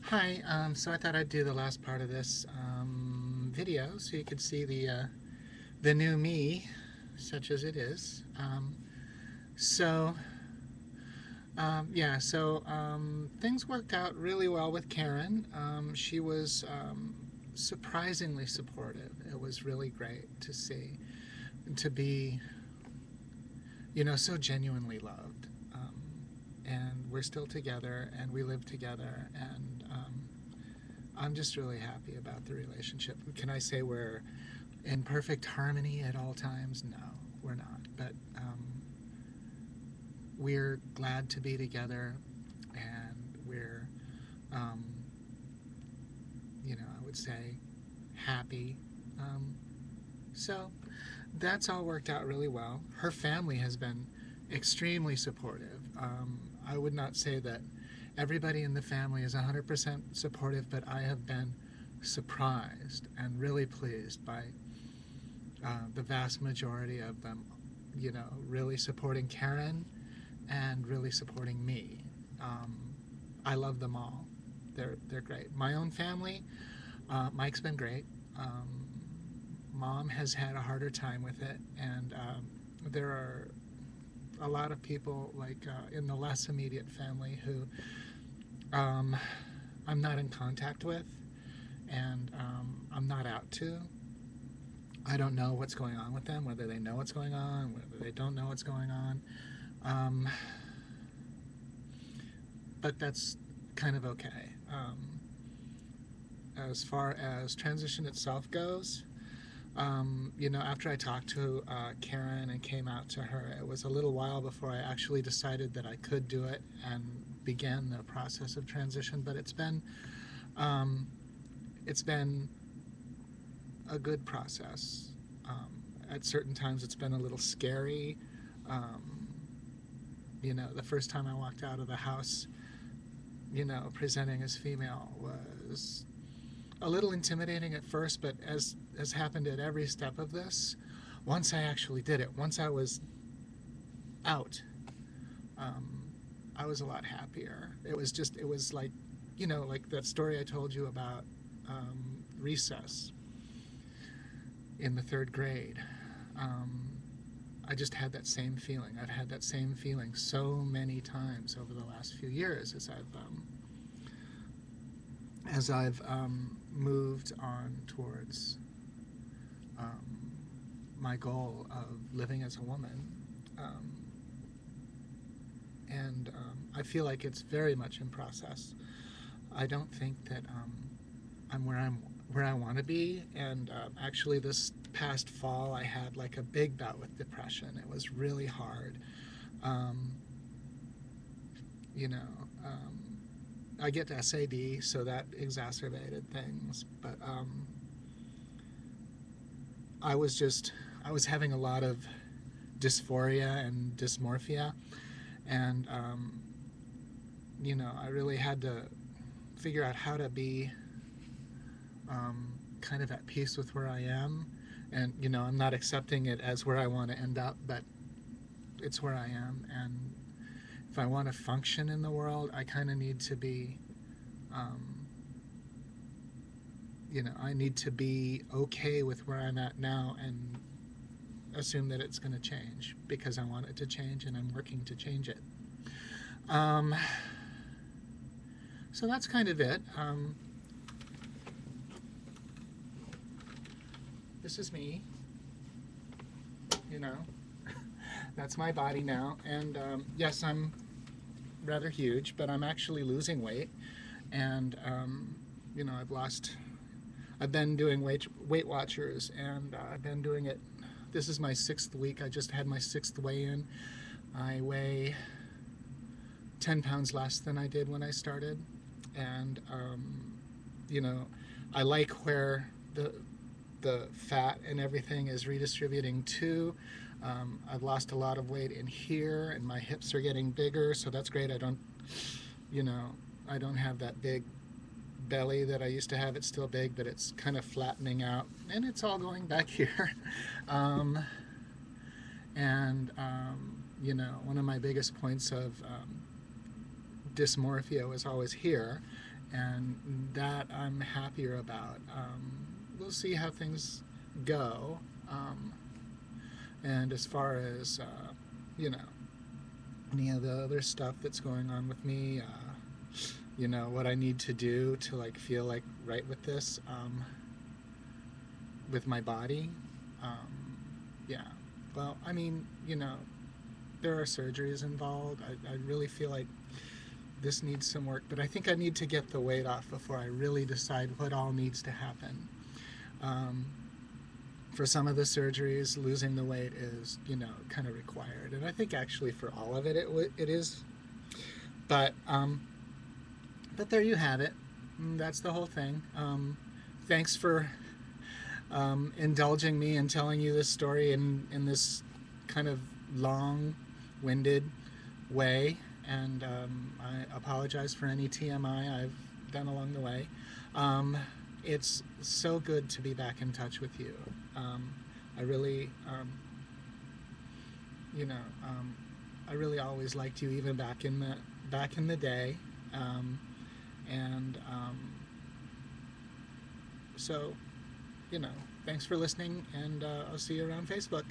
Hi, so I thought I'd do the last part of this video so you could see the new me, such as it is. So, things worked out really well with Karen. She was surprisingly supportive. It was really great to see, to be, so genuinely loved. And we're still together and we live together, and I'm just really happy about the relationship. Can I say we're in perfect harmony at all times? No, we're not. But we're glad to be together, and we're, um, I would say, happy. Um, so that's all worked out really well. Her family has been extremely supportive. I would not say that everybody in the family is 100% supportive, but I have been surprised and really pleased by the vast majority of them, really supporting Karen and really supporting me. Um, I love them all. They're great. My own family, Mike's been great. Mom has had a harder time with it, and there are a lot of people like in the less immediate family who um, I'm not in contact with, and I'm not out to. I don't know what's going on with them, whether they know what's going on, whether they don't know what's going on. Um, but that's kind of okay. As far as transition itself goes, after I talked to Karen and came out to her, it was a little while before I actually decided that I could do it and began the process of transition. But um, it's been a good process. At certain times, it's been a little scary. Um, the first time I walked out of the house, presenting as female was a little intimidating at first, but as happened at every step of this, once I actually did it, once I was out, um, I was a lot happier. It was like, like that story I told you about recess in the third grade. Um, I just had that same feeling. I've had that same feeling so many times over the last few years as I've moved on towards um, my goal of living as a woman. Um, and I feel like it's very much in process. I don't think that I'm where I want to be. And actually, this past fall, I had like a big bout with depression. It was really hard. Um, you know, um, I get SAD, so that exacerbated things. But I was just I was having a lot of dysphoria and dysmorphia, and I really had to figure out how to be kind of at peace with where I am. And I'm not accepting it as where I want to end up, but it's where I am. And if I want to function in the world, I kind of need to be, um, I need to be okay with where I'm at now and assume that it's going to change because I want it to change and I'm working to change it. Um, so that's kind of it. This is me, you know. That's my body now. And yes, I'm rather huge, but I'm actually losing weight. And, I've lost, I've been doing Weight Watchers, and I've been doing it. This is my 6th week. I just had my 6th weigh in. I weigh 10 pounds less than I did when I started. And, you know, I like where the fat and everything is redistributing to. I've lost a lot of weight in here, and my hips are getting bigger, so that's great. You know, I don't have that big belly that I used to have. It's still big, but it's kind of flattening out, and it's all going back here. um, one of my biggest points of dysmorphia was always here, and that I'm happier about. We'll see how things go. And as far as you know, any of the other stuff that's going on with me, what I need to do to like feel like right with this, with my body. Yeah. Well, I mean, there are surgeries involved. I really feel like this needs some work, but I think I need to get the weight off before I really decide what all needs to happen. Um, for some of the surgeries, losing the weight is, kind of required, and I think actually for all of it, it is. But but there you have it. That's the whole thing. Thanks for indulging me and telling you this story in this kind of long-winded way, and I apologize for any TMI I've done along the way. Um, it's so good to be back in touch with you. I really, you know, um, I really always liked you, even back in the day, and so, thanks for listening, and I'll see you around Facebook.